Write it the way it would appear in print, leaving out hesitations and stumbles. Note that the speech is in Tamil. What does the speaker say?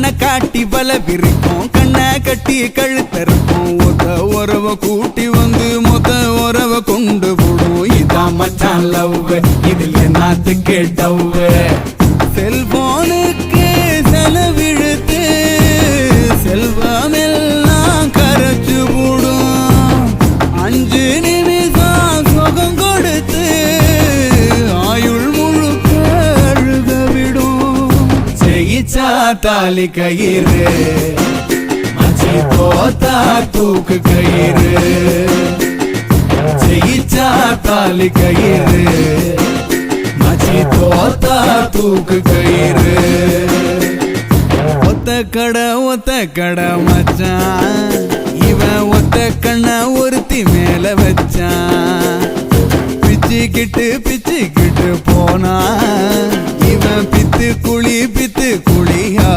கண்ணை காட்டி வல விரிப்போம், கண்ணை கட்டி கழுத்தறுப்போம். ஒத்த உறவ கூட்டி வந்து மொத்த உறவ கொண்டு போடும். இதான் மச்சான் லவ், இதில் என்னத்து கேட்டவ். செல்போனுக்கு செலவிழுத்து செல்வமெல்லாம் கரைச்சு போடும். 5 நிமிஷம் சுகம் கொடுத்து ஆயுள் முழுக்க அழுக விடும். ஜெயிச்சா தாலி கயிறு, மச்சி தோத்தா தூக்கு கயிறு. ஜெயிச்சா தாலி கயிறு, மச்சி தோத்தா தூக்கு கயிறு. ஒத்த கடை மச்சான், இவன் ஒத்த கண்ண ஒருத்தி மேல வச்சான். பிச்சுக்கிட்டு போனா இவன் பித்து குழியா.